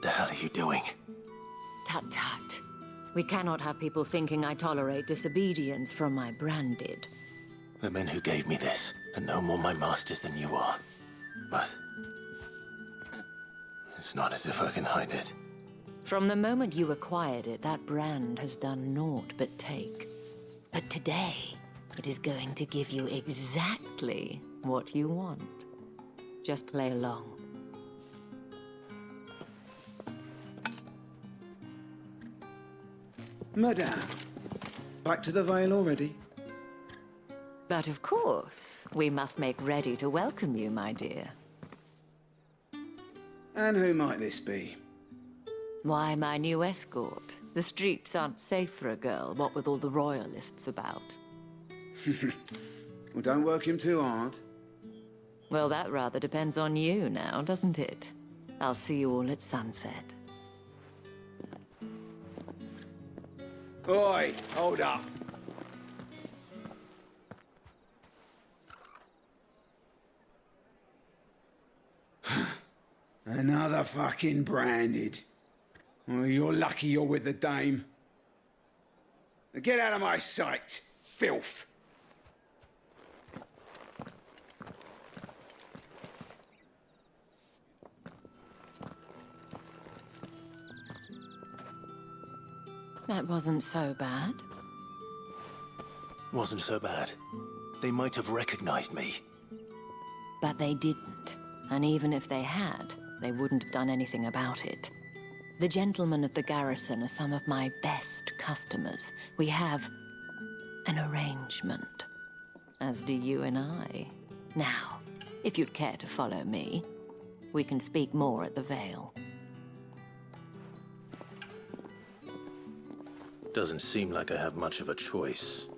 the hell are you doing? Tut tut. We cannot have people thinking I tolerate disobedience from my branded. The men who gave me this are no more my masters than you are. But it's not as if I can hide it. From the moment you acquired it, that brand has done naught but take. But today, it is going to give you exactly what you want. Just play along. Madame, back to the Vale already? But of course, we must make ready to welcome you, my dear. And who might this be? Why, my new escort. The streets aren't safe for a girl, what with all the royalists about. Well, don't work him too hard. Well, that rather depends on you now, doesn't it? I'll see you all at sunset. Oi, hold up. Another fucking branded. Well, you're lucky you're with the dame. Now get out of my sight, filth. That wasn't so bad. Wasn't so bad. They might have recognized me. But they didn't. And even if they had, they wouldn't have done anything about it. The gentlemen of the garrison are some of my best customers. We have an arrangement, as do you and I. Now, if you'd care to follow me, we can speak more at the Vale. Doesn't seem like I have much of a choice.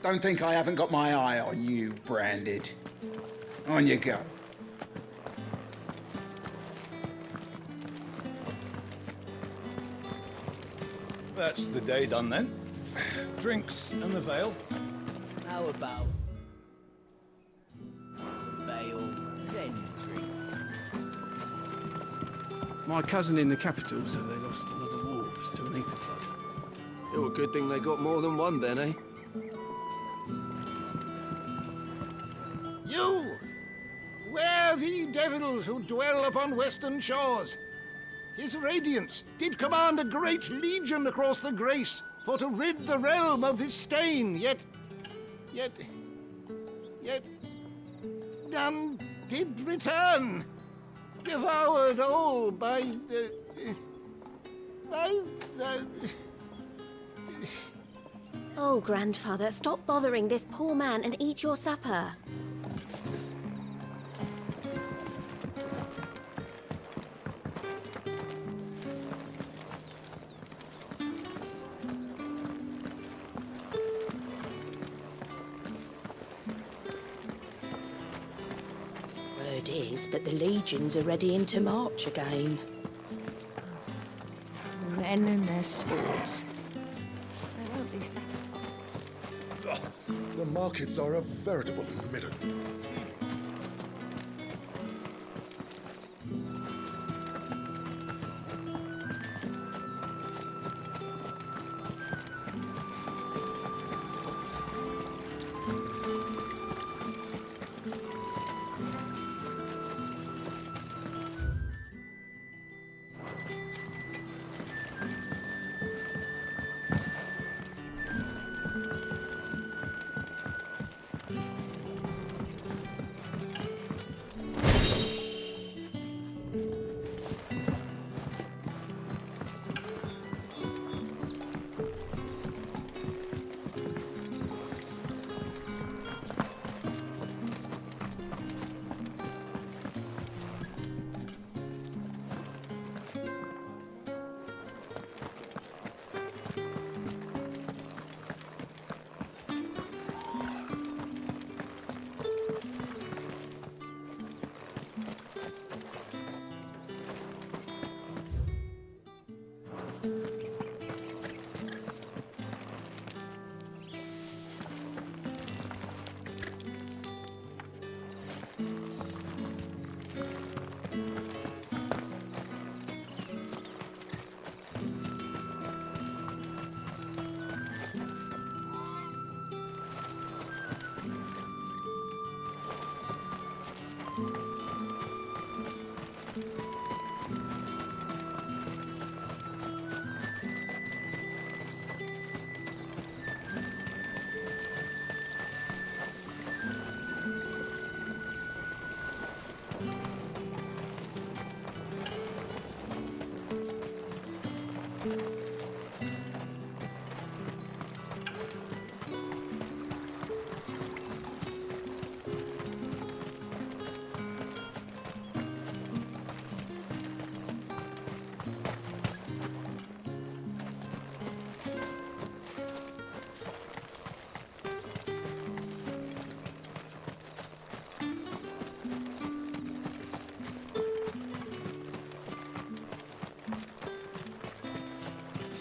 Don't think I haven't got my eye on you, branded. On you go. That's the day done then. Drinks and the Vale. How about the Vale, then drinks? My cousin in the capital said they lost one of the wolves to an ether flood. Oh, a good thing they got more than one then, eh? You! Where the devils who dwell upon western shores? His radiance did command a great legion across the grace for to rid the realm of this stain, yet none did return, devoured all by the... Oh, grandfather, stop bothering this poor man and eat your supper. Word is that the legions are readying to march again. Men and their swords. They won't be satisfied. The markets are a veritable midden.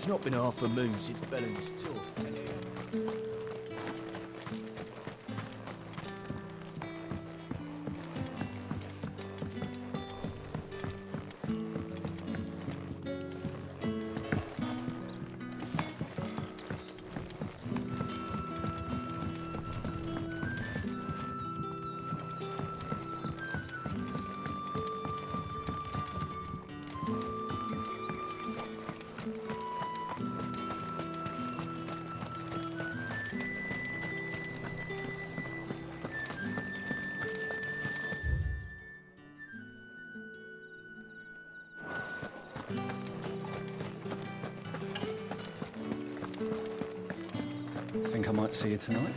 not been half a moon since Bellen's tour. Think I might see you tonight?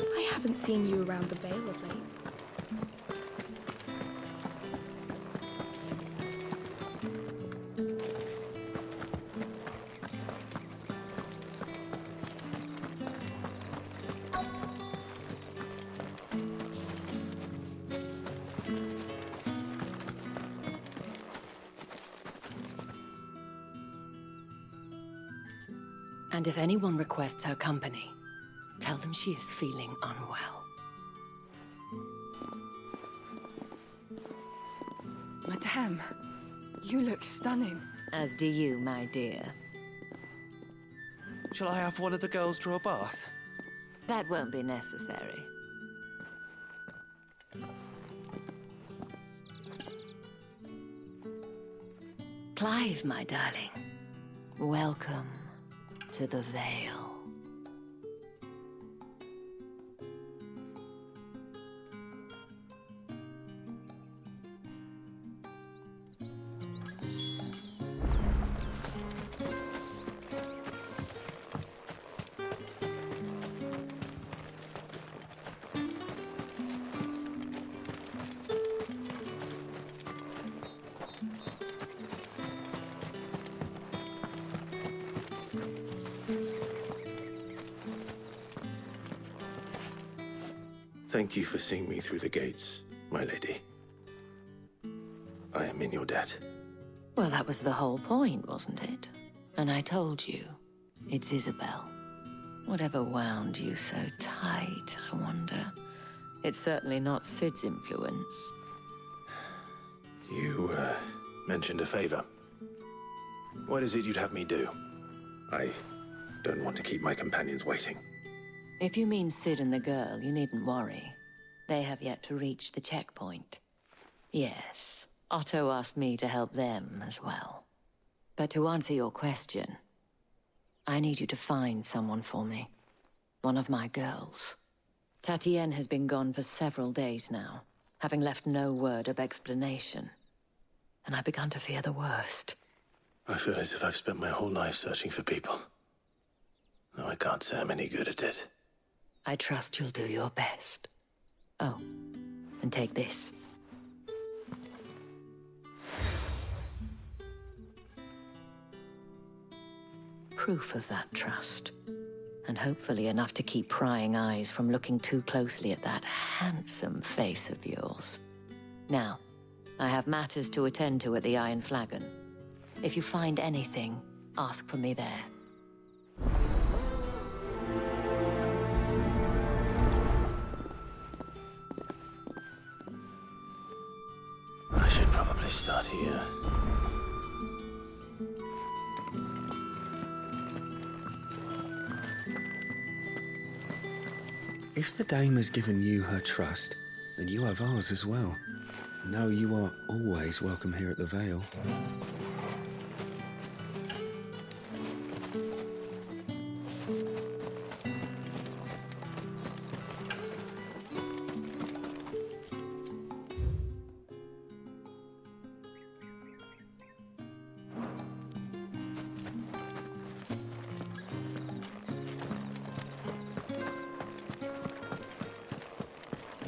I haven't seen you around the Vale of late. And if anyone requests her company, tell them she is feeling unwell. Madame, you look stunning. As do you, my dear. Shall I have one of the girls draw a bath? That won't be necessary. Clive, my darling. Welcome to the Vale. Thank you for seeing me through the gates, my lady. I am in your debt. Well, that was the whole point, wasn't it? And I told you, it's Isabel. Whatever wound you so tight, I wonder. It's certainly not Sid's influence. You, mentioned a favor. What is it you'd have me do? I don't want to keep my companions waiting. If you mean Sid and the girl, you needn't worry. They have yet to reach the checkpoint. Yes, Otto asked me to help them as well. But to answer your question, I need you to find someone for me. One of my girls. Tatienne has been gone for several days now, having left no word of explanation. And I've begun to fear the worst. I feel as if I've spent my whole life searching for people. Though I can't say I'm any good at it. I trust you'll do your best. Oh, and take this. Proof of that trust. And hopefully enough to keep prying eyes from looking too closely at that handsome face of yours. Now, I have matters to attend to at the Iron Flagon. If you find anything, ask for me there. I should probably start here. If the dame has given you her trust, then you have ours as well. Know you are always welcome here at the Vale.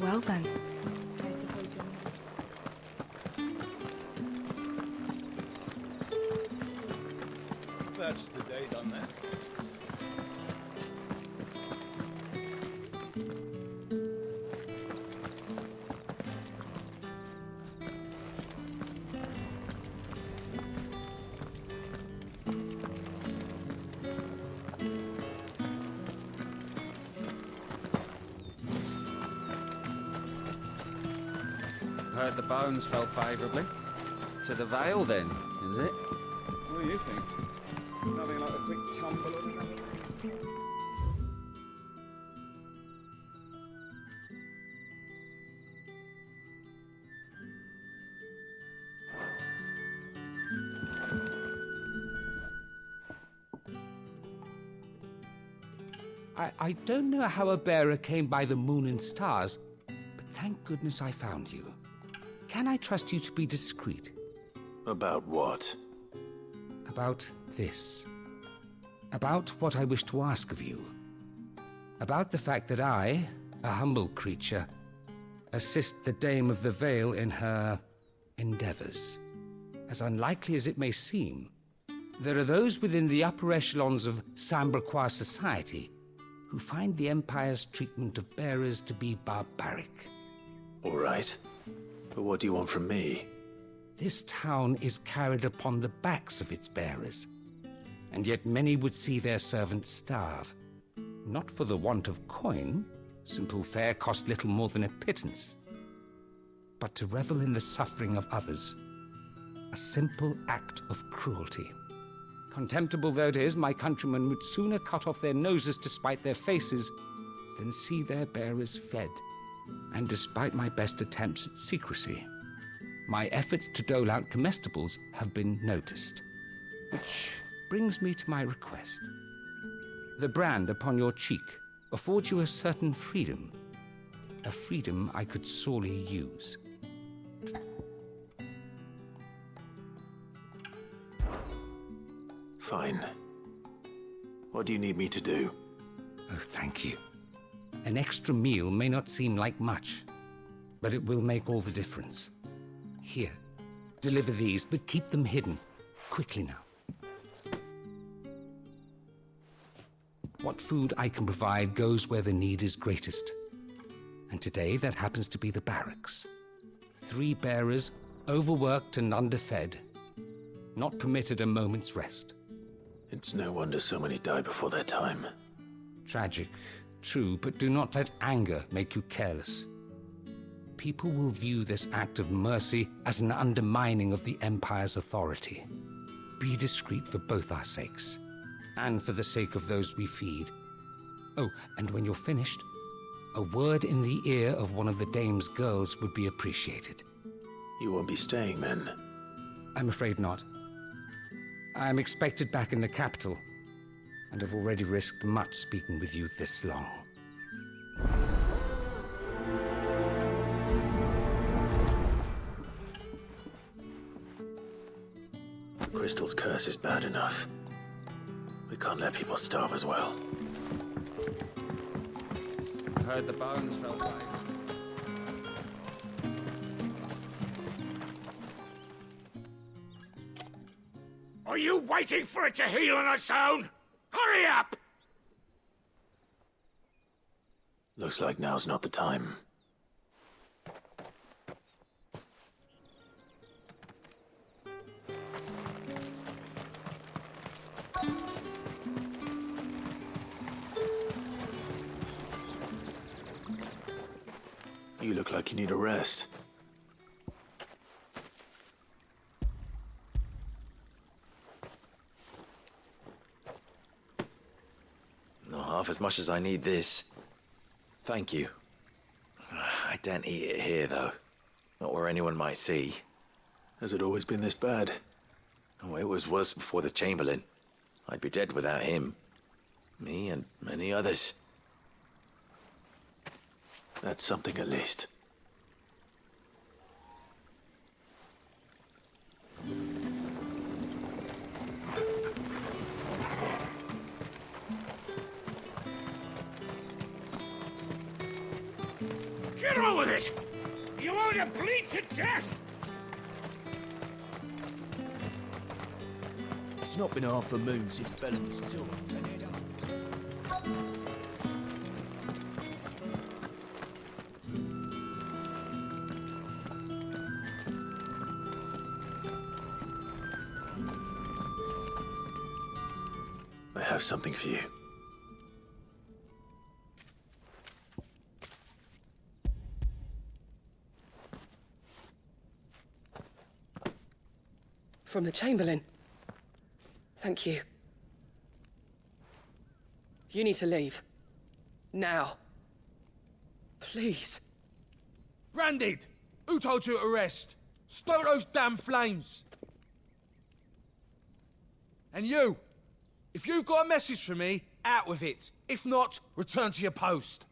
Well then, I suppose you're new. That's the day done then. Heard the bones fell favourably. To the Vale, then, is it? What do you think? Nothing like a quick tumble on another. I don't know how a bearer came by the moon and stars, but thank goodness I found you. Can I trust you to be discreet? About what? About this. About what I wish to ask of you. About the fact that I, a humble creature, assist the Dame of the Vale in her endeavors. As unlikely as it may seem, there are those within the upper echelons of Samberquois society who find the Empire's treatment of bearers to be barbaric. All right. But what do you want from me? This town is carried upon the backs of its bearers, and yet many would see their servants starve. Not for the want of coin, simple fare cost little more than a pittance, but to revel in the suffering of others, a simple act of cruelty. Contemptible though it is, my countrymen would sooner cut off their noses to spite their faces than see their bearers fed. And despite my best attempts at secrecy, my efforts to dole out comestibles have been noticed. Which brings me to my request. The brand upon your cheek affords you a certain freedom, a freedom I could sorely use. Fine. What do you need me to do? Oh, thank you. An extra meal may not seem like much, but it will make all the difference. Here, deliver these, but keep them hidden. Quickly now. What food I can provide goes where the need is greatest. And today, that happens to be the barracks. 3 bearers, overworked and underfed, not permitted a moment's rest. It's no wonder so many die before their time. Tragic, true, but do not let anger make you careless. People will view this act of mercy as an undermining of the Empire's authority. Be discreet for both our sakes, and for the sake of those we feed. Oh, and when you're finished, a word in the ear of one of the Dame's girls would be appreciated. You won't be staying, then? I'm afraid not. I am expected back in the capital, and have already risked much speaking with you this long. The Crystal's curse is bad enough. We can't let people starve as well. Heard the bones fell by. Are you waiting for it to heal on its own? Hurry up! Looks like now's not the time. You look like you need a rest. Not half as much as I need this. Thank you. I daren't eat it here, though. Not where anyone might see. Has it always been this bad? Oh, it was worse before the Chamberlain. I'd be dead without him. Me and many others. That's something at least. Get over gonna bleed to death! It's not been half a moon since Bellen's tour. I have something for you. From the Chamberlain. Thank you. You need to leave. Now. Please. Branded! Who told you to rest? Stoke those damn flames! And you! If you've got a message for me, out with it. If not, return to your post.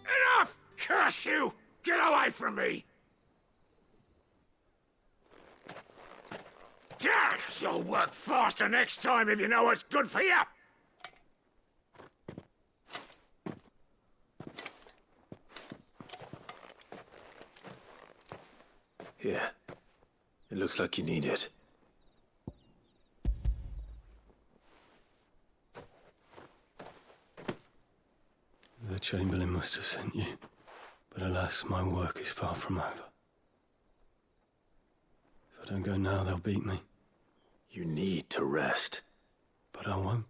Enough! Curse you! Get away from me! You'll work faster next time if you know what's good for you! Here. It looks like you need it. The Chamberlain must have sent you, but alas, my work is far from over. If I don't go now, they'll beat me. You need to rest. But I won't.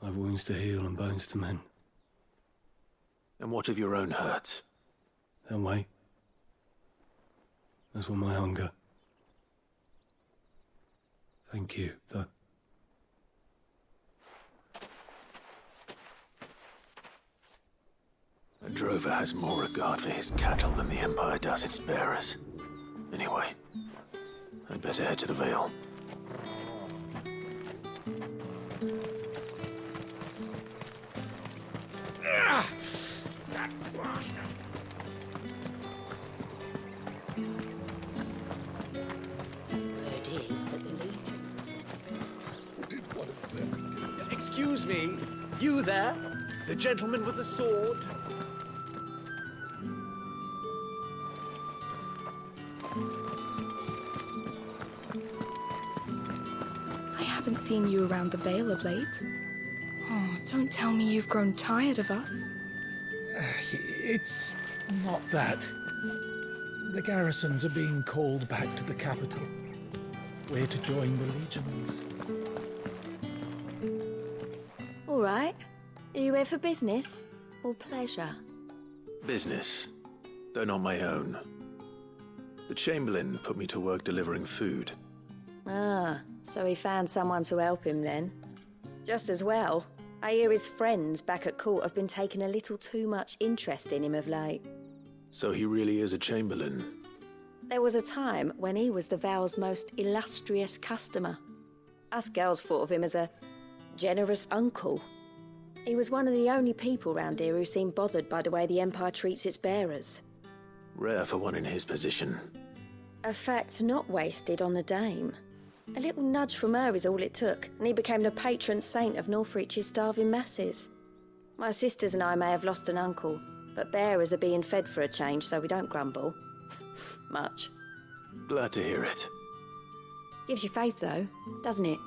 I've wounds to heal and bones to mend. And what of your own hurts? They'll wait. As will my hunger. Thank you, though. A drover has more regard for his cattle than the Empire does its bearers. Anyway, I'd better head to the Vale. That bastard! Word is that the legions... Excuse me, you there? The gentleman with the sword? I haven't seen you around the Vale of late. Oh, don't tell me you've grown tired of us. It's not that. The garrisons are being called back to the capital. We're to join the legions. All right. Are you here for business or pleasure? Business, though not my own. The Chamberlain put me to work delivering food. Ah, so he found someone to help him then. Just as well. I hear his friends back at court have been taking a little too much interest in him of late. So he really is a Chamberlain. There was a time when he was the Vale's most illustrious customer. Us girls thought of him as a generous uncle. He was one of the only people round here who seemed bothered by the way the Empire treats its bearers. Rare for one in his position. A fact not wasted on the dame. A little nudge from her is all it took, and he became the patron saint of Northreach's starving masses. My sisters and I may have lost an uncle, but bearers are being fed for a change, so we don't grumble. Much. Glad to hear it. Gives you faith, though, doesn't it?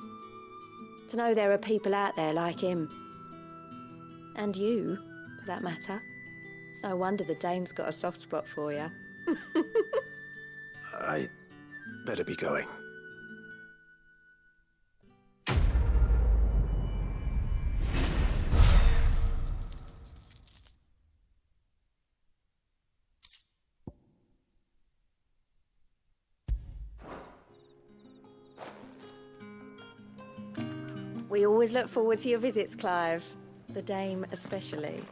To know there are people out there like him. And you, for that matter. It's no wonder the dame's got a soft spot for you. I better be going. We always look forward to your visits, Clive. The dame especially.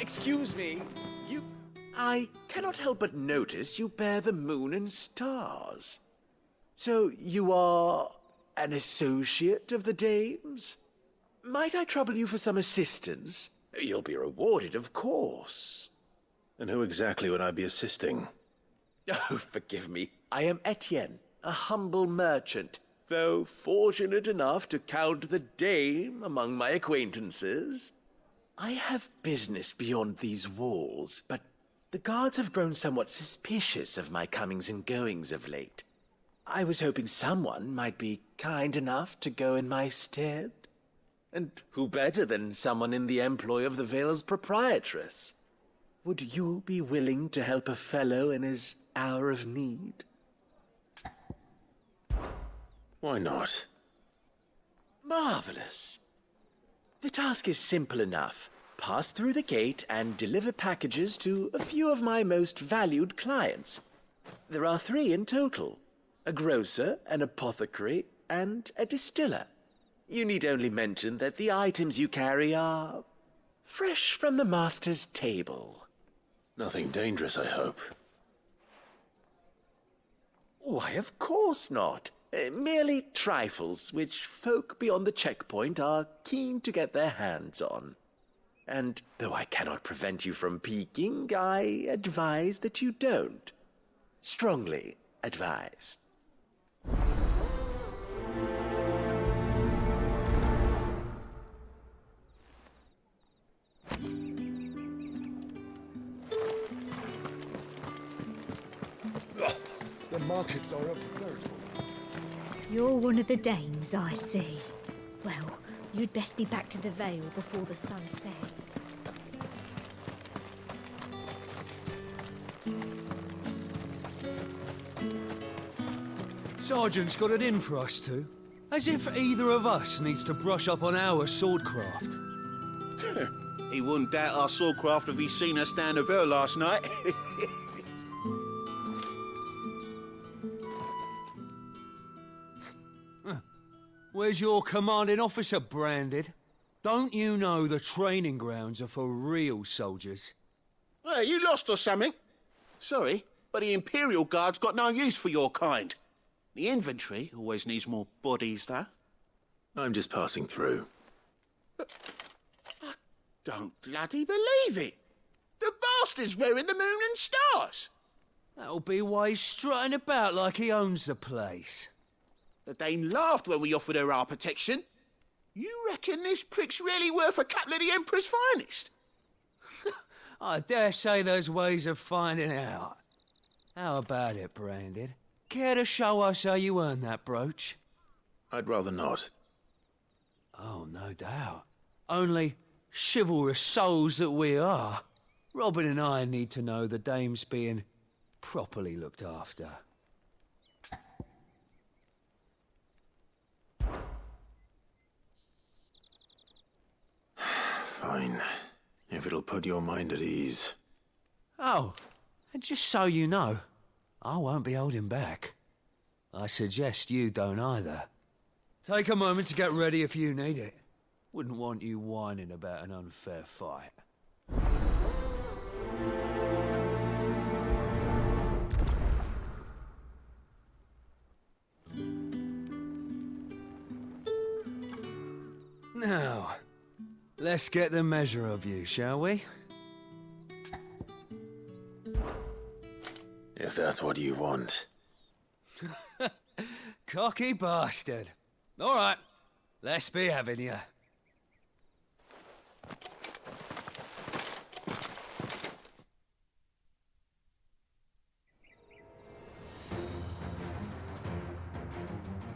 Excuse me, you... I cannot help but notice you bear the moon and stars. So you are an associate of the dames? Might I trouble you for some assistance? You'll be rewarded, of course. And who exactly would I be assisting? Oh, forgive me. I am Etienne, a humble merchant, though fortunate enough to count the dame among my acquaintances. I have business beyond these walls, but the guards have grown somewhat suspicious of my comings and goings of late. I was hoping someone might be kind enough to go in my stead. And who better than someone in the employ of the Vale's proprietress? Would you be willing to help a fellow in his hour of need? Why not? Marvelous. The task is simple enough. Pass through the gate and deliver packages to a few of my most valued clients. There are 3 in total: a grocer, an apothecary, and a distiller. You need only mention that the items you carry are fresh from the master's table. Nothing dangerous, I hope. Why, of course not. Merely trifles which folk beyond the checkpoint are keen to get their hands on. And though I cannot prevent you from peeking, I advise that you don't. Strongly advise. The markets are a veritable... You're one of the dames, I see. Well, you'd best be back to the Vale before the sun sets. Sergeant's got it in for us two. As if either of us needs to brush up on our swordcraft. He wouldn't doubt our swordcraft if he'd seen us down the Vale last night. Where's your commanding officer branded? Don't you know the training grounds are for real soldiers? Hey, you lost or something? Sorry, but the Imperial Guard's got no use for your kind. The infantry always needs more bodies, though. I'm just passing through. I don't bloody believe it. The bastard's wearing the moon and stars. That'll be why he's strutting about like he owns the place. The Dane laughed when we offered her our protection. You reckon this prick's really worth a couple of the Emperor's finest? I dare say there's ways of finding out. How about it, Branded? Care to show us how you earned that brooch? I'd rather not. Oh, no doubt. Only chivalrous souls that we are, Robin and I need to know the dame's being properly looked after. Fine. If it'll put your mind at ease. Oh, and just so you know, I won't be holding back. I suggest you don't either. Take a moment to get ready if you need it. Wouldn't want you whining about an unfair fight. Now, let's get the measure of you, shall we? If that's what you want. Cocky bastard. All right, let's be having you.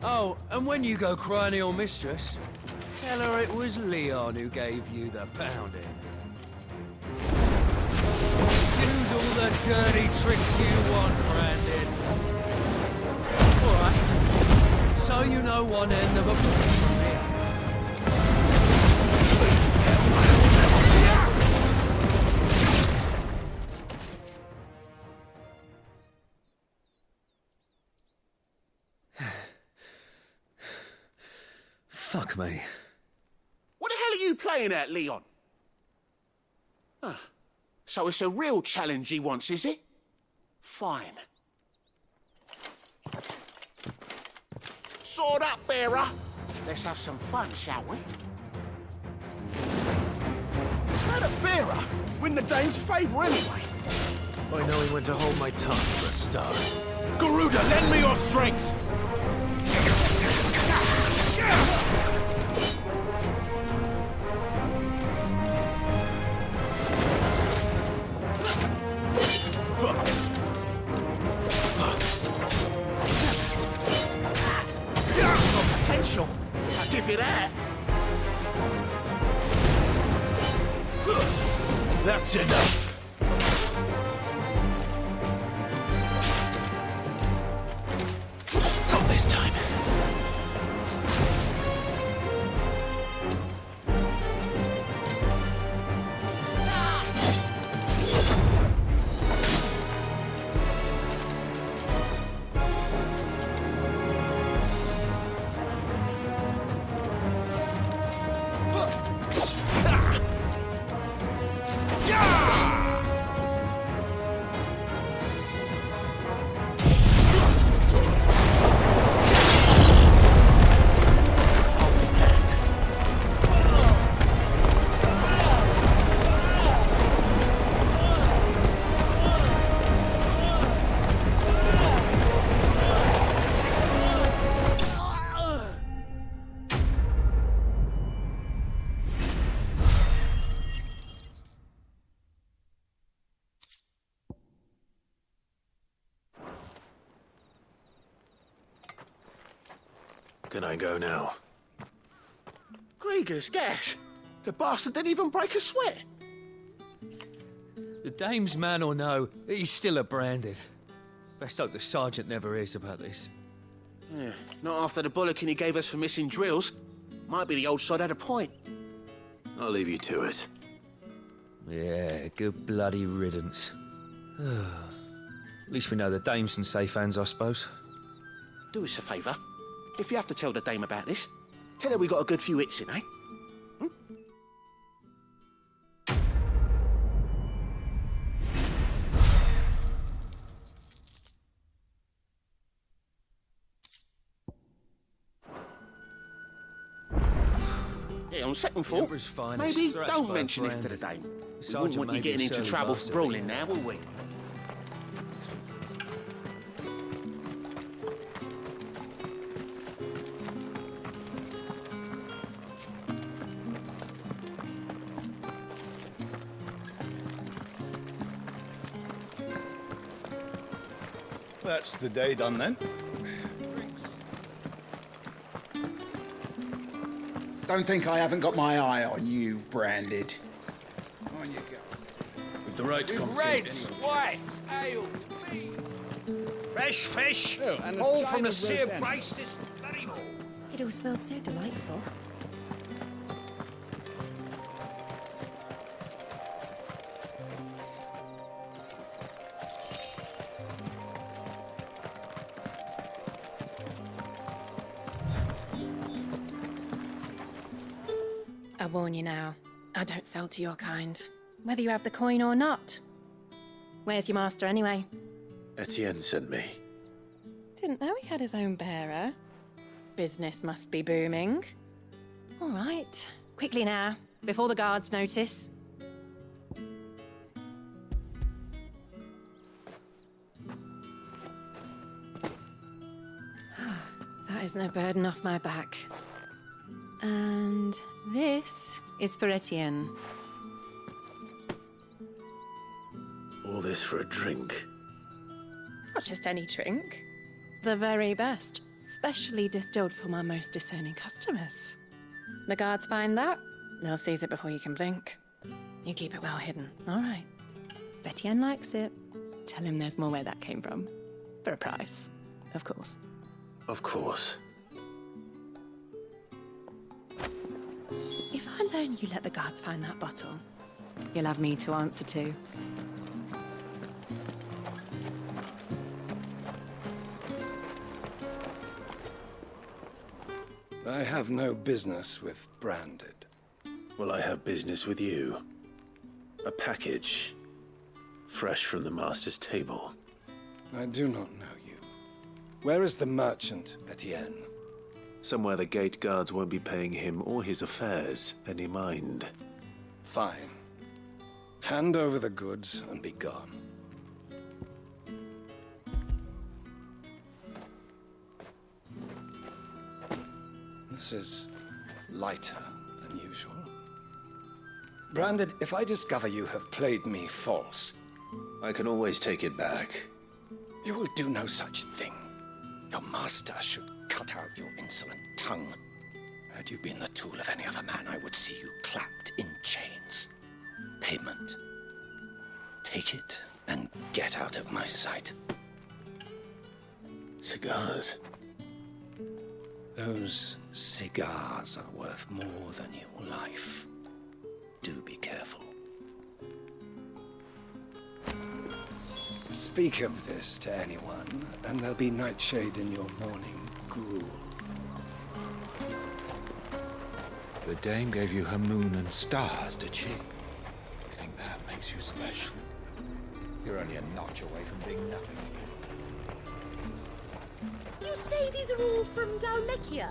Oh, and when you go crying to your mistress, tell her it was Leon who gave you the pounding. Use all the dirty tricks you want, Brandon. All right, so you know one end of a point from the other. Fuck me. What the hell are you playing at, Leon? So it's a real challenge he wants, is it? Fine. Sword up, bearer. Let's have some fun, shall we? Let a bearer win the dame's favour anyway. I know he went to hold my tongue for a start. Garuda, lend me your strength! Potential. I'll give you that. That's enough. Not this time. Can I go now? Grieger's gas. The bastard didn't even break a sweat. The dame's man or no, he's still a branded. Best hope the sergeant never hears about this. Yeah, not after the bollocking he gave us for missing drills. Might be the old sod had a point. I'll leave you to it. Yeah, good bloody riddance. At least we know the dame's some safe hands, I suppose. Do us a favour. If you have to tell the dame about this, tell her we got a good few hits in, eh? Yeah, on second thought, maybe don't mention this to the dame. We wouldn't want you getting into trouble for brawling now, will we? That's the day done then. Don't think I haven't got my eye on you, Branded. On you go. With the right With reds, whites, ales, beans. Fresh fish, and all from the sea of Grace this very morning. It all smells so delightful. I warn you now, I don't sell to your kind, whether you have the coin or not. Where's your master anyway? Etienne sent me. Didn't know he had his own bearer. Business must be booming. All right, quickly now, before the guards notice. That is no burden off my back. And this is for Etienne. All this for a drink. Not just any drink. The very best, specially distilled for my most discerning customers. The guards find that, they'll seize it before you can blink. You keep it well hidden, all right. If Etienne likes it, tell him there's more where that came from. For a price, of course. Of course. If I learn you let the guards find that bottle, you'll have me to answer to. I have no business with Branded. Well, I have business with you. A package fresh from the master's table. I do not know you. Where is the merchant, Etienne? Somewhere the gate guards won't be paying him or his affairs any mind. Fine. Hand over the goods and be gone. This is lighter than usual. Branded, if I discover you have played me false... I can always take it back. You will do no such thing. Your master should cut out your insolent tongue. Had you been the tool of any other man, I would see you clapped in chains. Payment. Take it and get out of my sight. Cigars. Those cigars are worth more than your life. Do be careful. Speak of this to anyone, and there'll be nightshade in your morning gruel. The dame gave you her moon and stars, did she? You think that makes you special? You're only a notch away from being nothing again. You say these are all from Dalmekia?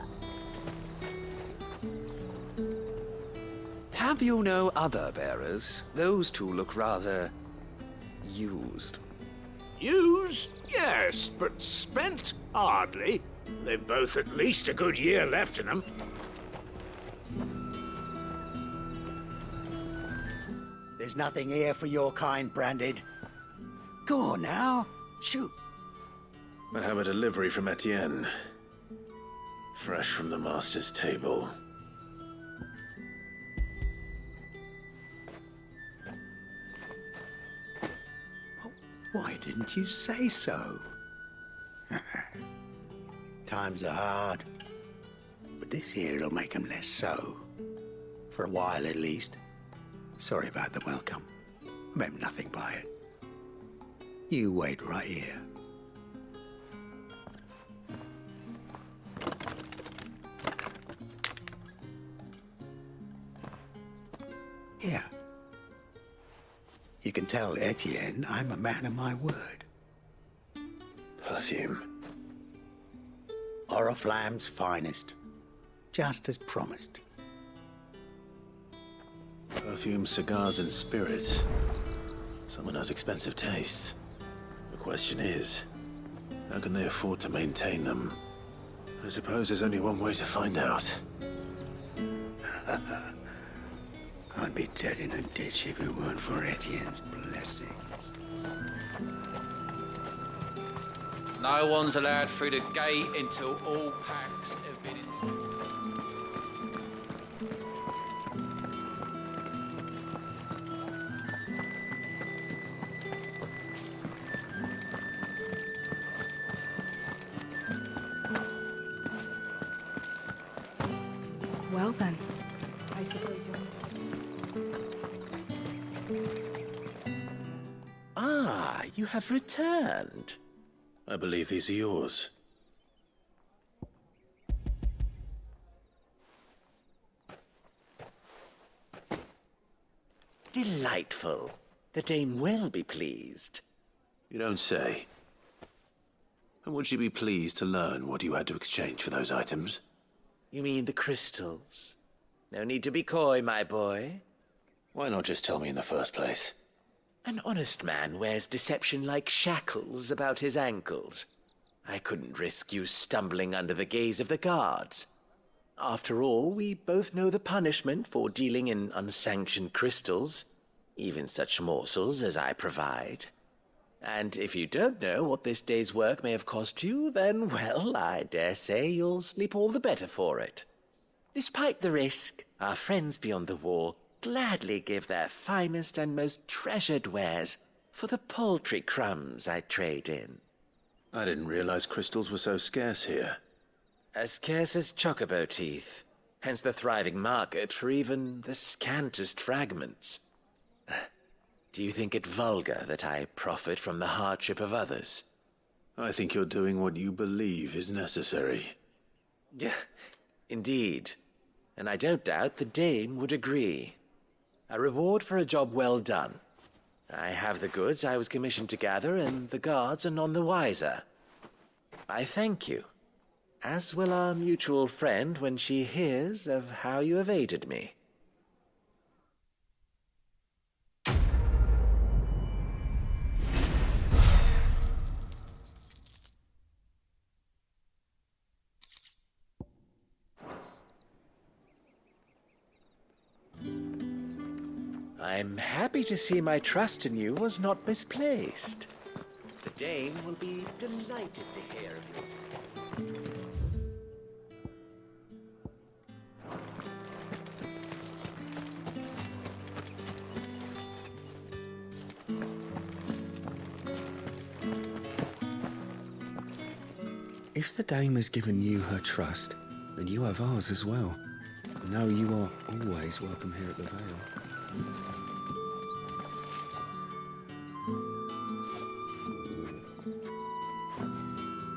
Have you no other bearers? Those two look rather... used. Used? Yes, but spent? Hardly. They've both at least a good year left in them. There's nothing here for your kind, Branded. Go on now, shoot. I have a delivery from Etienne. Fresh from the master's table. Why didn't you say so? Times are hard, but this here'll make 'em less so. For a while, at least. Sorry about the welcome. I meant nothing by it. You wait right here. Here. You can tell Etienne I'm a man of my word. Perfume. Oriflamme's finest. Just as promised. Perfume, cigars, and spirits. Someone has expensive tastes. The question is, how can they afford to maintain them? I suppose there's only one way to find out. I'd be dead in a ditch if it weren't for Etienne's blessings. No one's allowed through the gate until all packs have been inspected. Well then, I suppose you're... Ah, you have returned. I believe these are yours. Delightful. The dame will be pleased. You don't say. And would she be pleased to learn what you had to exchange for those items? You mean the crystals? No need to be coy, my boy. Why not just tell me in the first place? An honest man wears deception like shackles about his ankles. I couldn't risk you stumbling under the gaze of the guards. After all, we both know the punishment for dealing in unsanctioned crystals, even such morsels as I provide. And if you don't know what this day's work may have cost you, then, well, I dare say you'll sleep all the better for it. Despite the risk, our friends beyond the wall gladly give their finest and most treasured wares for the paltry crumbs I trade in. I didn't realize crystals were so scarce here. As scarce as chocobo teeth, hence the thriving market for even the scantest fragments. Do you think it vulgar that I profit from the hardship of others? I think you're doing what you believe is necessary. Yeah, indeed. And I don't doubt the dame would agree. A reward for a job well done. I have the goods I was commissioned to gather, and the guards are none the wiser. I thank you, as will our mutual friend when she hears of how you have aided me. I'm happy to see my trust in you was not misplaced. The Dame will be delighted to hear of your success. If the Dame has given you her trust, then you have ours as well. Know you are always welcome here at the Vale.